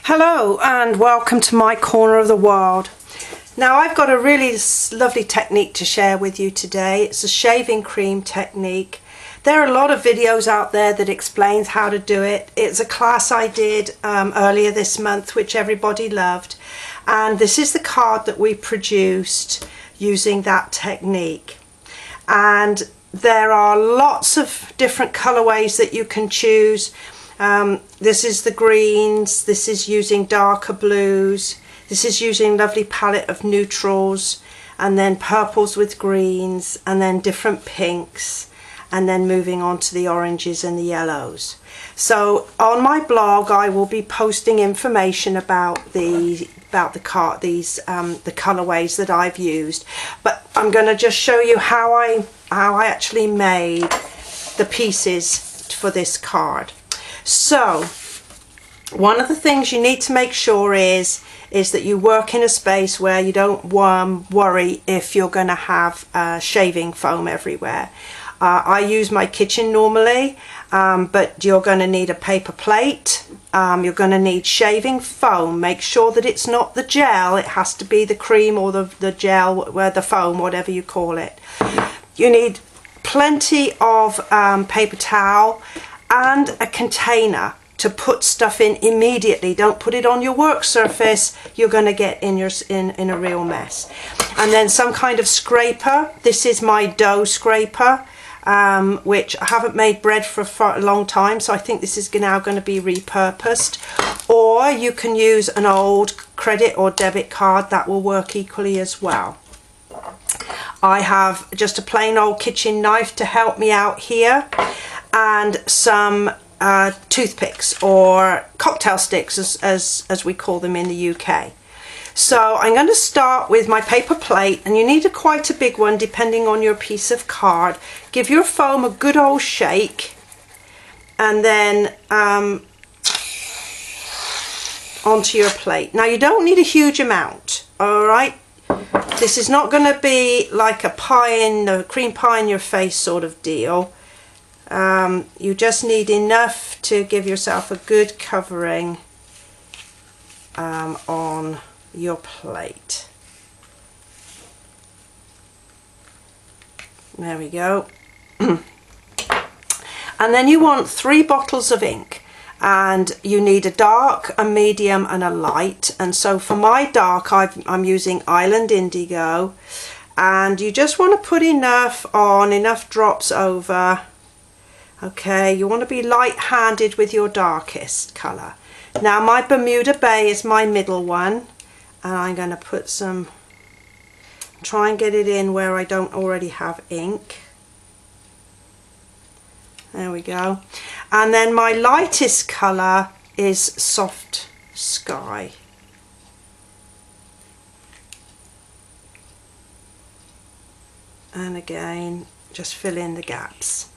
Hello and welcome to my corner of the world. Now I've got a really lovely technique to share with you today. It's a shaving cream technique. There are a lot of videos out there that explains how to do it. It's a class I did earlier this month which everybody loved, and this is the card that we produced using that technique. And there are lots of different colorways that you can choose. This is the greens, this is using darker blues, this is using a lovely palette of neutrals, and then purples with greens, and then different pinks, and then moving on to the oranges and the yellows. So on my blog I will be posting information about the colorways that I've used, but I'm going to just show you how I actually made the pieces for this card. So one of the things you need to make sure is that you work in a space where you don't worry if you're going to have shaving foam everywhere. I use my kitchen normally, but you're going to need a paper plate. You're going to need shaving foam. Make sure that it's not the gel, it has to be the cream or the gel, the foam, whatever you call it. You need plenty of paper towel and a container to put stuff in immediately. Don't put it on your work surface, you're going to get in a real mess. And then some kind of scraper. This is my dough scraper, which I haven't made bread for a long time, so I think this is now going to be repurposed. Or you can use an old credit or debit card, that will work equally as well. I have just a plain old kitchen knife to help me out here, and some toothpicks or cocktail sticks as we call them in the UK. So I'm going to start with my paper plate, and you need quite a big one depending on your piece of card. Give your foam a good old shake, and then onto your plate. Now you don't need a huge amount, alright? This is not going to be like a cream pie in your face sort of deal. You just need enough to give yourself a good covering on your plate. There we go. And then you want 3 bottles of ink, and you need a dark, a medium and a light. And so for my dark I'm using Island Indigo, and you just want to put enough drops over. Okay, you want to be light-handed with your darkest colour. Now my Bermuda Bay is my middle one, and I'm going to put some, try and get it in where I don't already have ink. There we go. And then my lightest colour is Soft Sky. And again, just fill in the gaps.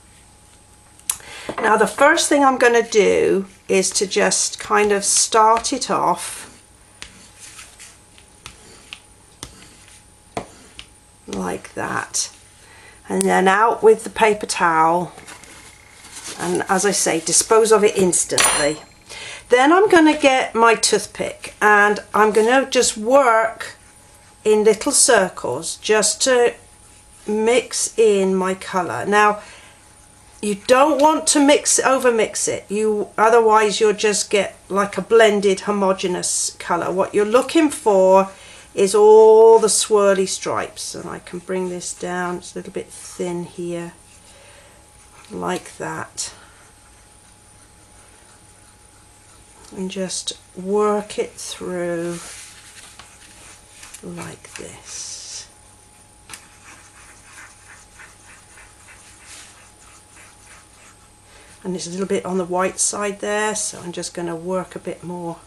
Now the first thing I'm going to do is to just kind of start it off like that, and then out with the paper towel, and as I say, dispose of it instantly. Then I'm going to get my toothpick, and I'm going to just work in little circles just to mix in my colour. Now you don't want to overmix it, otherwise you'll just get like a blended homogeneous colour. What you're looking for is all the swirly stripes, and I can bring this down, it's a little bit thin here, like that, and just work it through like this. And it's a little bit on the white side there, so I'm just going to work a bit more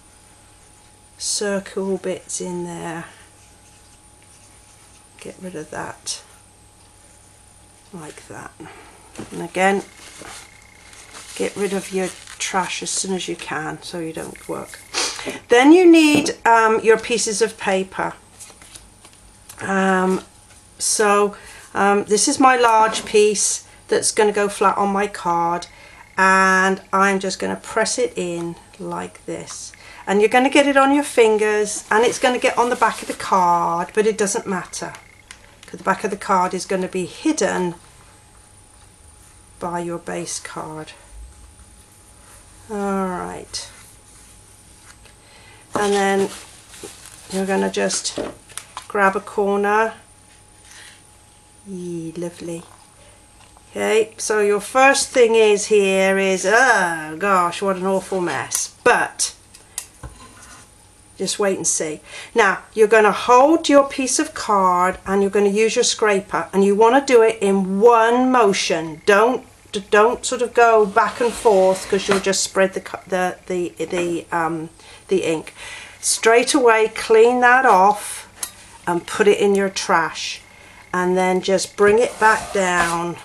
circle bits in there. Get rid of that, like that. And again, get rid of your trash as soon as you can so you don't work. Then you need your pieces of paper. This is my large piece that's going to go flat on my card. and I'm just going to press it in like this, and you're going to get it on your fingers and it's going to get on the back of the card, but it doesn't matter because the back of the card is going to be hidden by your base card. Alright, and then you're going to just grab a corner. Lovely. Okay, so your first thing is here is, oh gosh, what an awful mess, but just wait and see. Now you're going to hold your piece of card and you're going to use your scraper, and you want to do it in one motion. Don't sort of go back and forth because you'll just spread the ink. Straight away clean that off and put it in your trash, and then just bring it back down.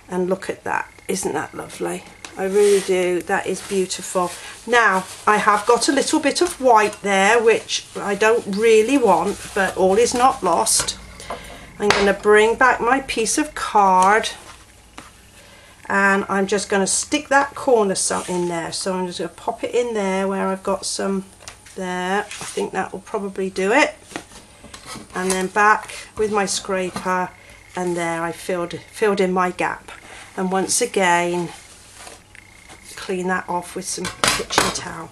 And look at that, isn't that lovely? I really do, that is beautiful. Now I have got a little bit of white there which I don't really want, but all is not lost. I'm going to bring back my piece of card and I'm just going to stick that corner in there. So I'm just going to pop it in there where I've got some there. I think that will probably do it. And then back with my scraper, and there I filled in my gap, and once again clean that off with some kitchen towel.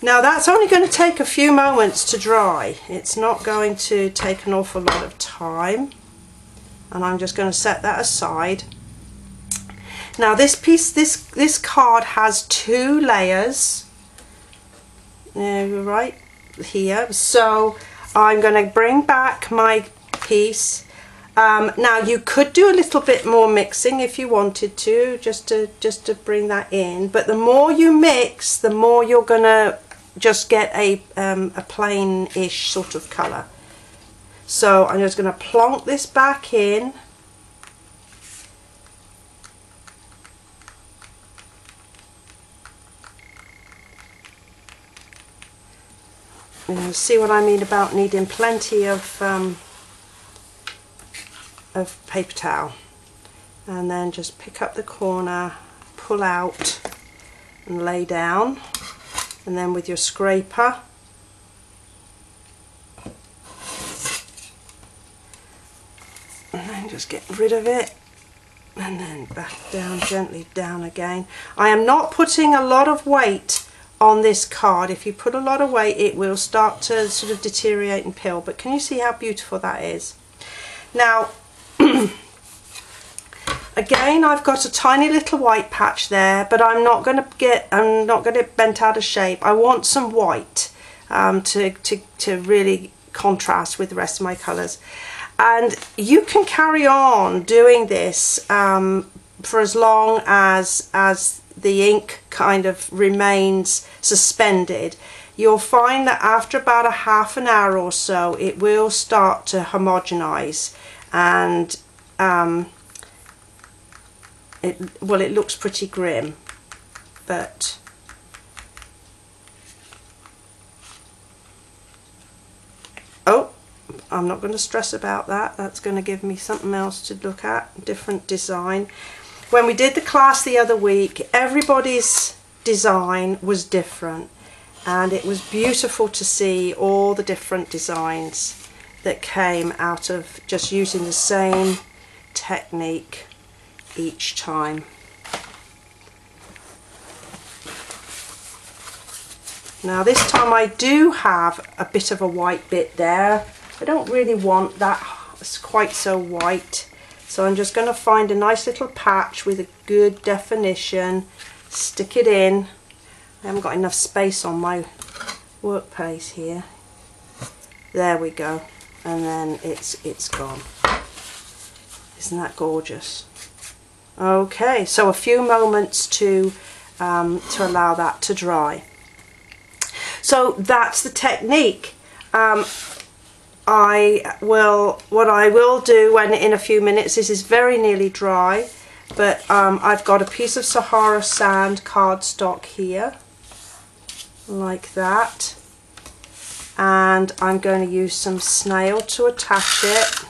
Now that's only going to take a few moments to dry, it's not going to take an awful lot of time, and I'm just going to set that aside. Now this card has 2 layers, right here, so I'm going to bring back my piece. Now you could do a little bit more mixing if you wanted to, just to bring that in, but the more you mix, the more you're going to just get a plain-ish sort of colour. So I'm just going to plonk this back in. See what I mean about needing plenty of paper towel, and then just pick up the corner, pull out and lay down, and then with your scraper and then just get rid of it, and then back down, gently down again. I am not putting a lot of weight on this card. If you put a lot of weight it will start to sort of deteriorate and peel, but can you see how beautiful that is? Now again, I've got a tiny little white patch there, but I'm not going to get bent out of shape. I want some white to really contrast with the rest of my colours, and you can carry on doing this for as long as the ink kind of remains suspended. You'll find that after about a half an hour or so it will start to homogenize, and it looks pretty grim, but oh, I'm not going to stress about that. That's going to give me something else to look at, different design. When we did the class the other week, everybody's design was different, and it was beautiful to see all the different designs that came out of just using the same technique each time. Now this time I do have a bit of a white bit there. I don't really want that quite so white, so I'm just going to find a nice little patch with a good definition, stick it in. I haven't got enough space on my workplace here. There we go, and then it's gone. Isn't that gorgeous? Okay, so a few moments to allow that to dry. So that's the technique. What I will do when in a few minutes, this is very nearly dry, but I've got a piece of Sahara Sand cardstock here, like that, and I'm going to use some snail to attach it,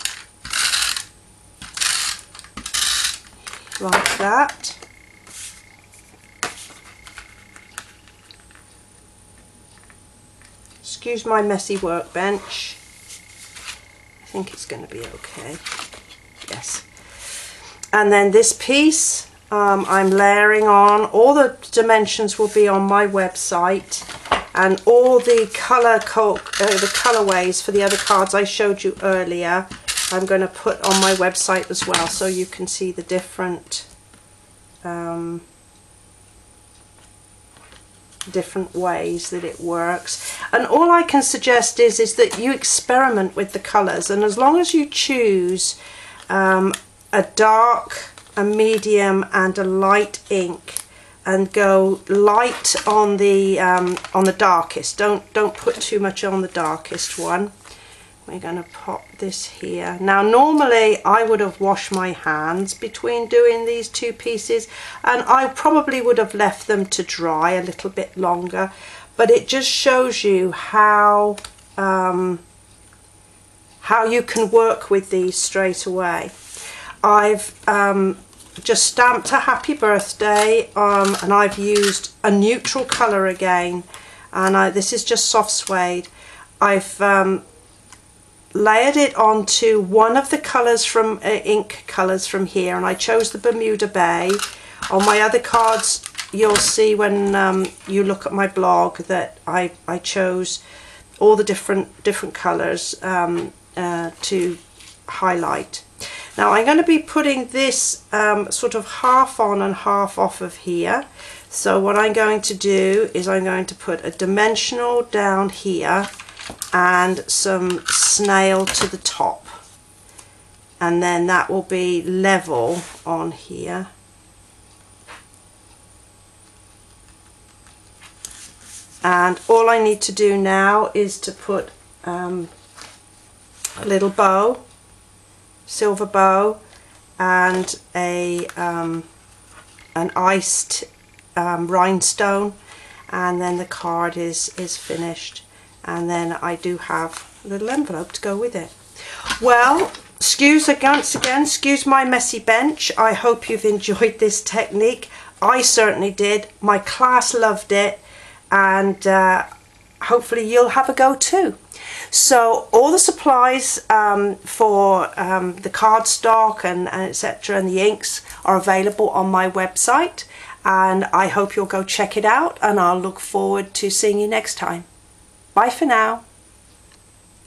like that. Excuse my messy workbench. I think it's going to be okay. Yes. And then this piece I'm layering on. All the dimensions will be on my website, and all the colorways for the other cards I showed you earlier I'm going to put on my website as well, so you can see the different different ways that it works. And all I can suggest is that you experiment with the colors, and as long as you choose a dark, a medium and a light ink, and go light on the darkest, don't put too much on the darkest one. We're going to pop this here. Now normally I would have washed my hands between doing these two pieces, and I probably would have left them to dry a little bit longer, but it just shows you how you can work with these straight away. I've just stamped a happy birthday, and I've used a neutral colour again, and this is just soft suede. I've layered it onto one of the colours from ink colours from here, and I chose the Bermuda Bay. On my other cards you'll see when you look at my blog that I chose all the different colours to highlight. Now I'm going to be putting this sort of half on and half off of here. So what I'm going to do is I'm going to put a dimensional down here and some snail to the top, and then that will be level on here. And all I need to do now is to put a little bow, silver bow, and an iced rhinestone, and then the card is finished. And then I do have a little envelope to go with it. Well, once again, excuse my messy bench. I hope you've enjoyed this technique. I certainly did. My class loved it, and hopefully you'll have a go too. So all the supplies for the cardstock and etc. and the inks are available on my website, and I hope you'll go check it out, and I'll look forward to seeing you next time. Bye for now.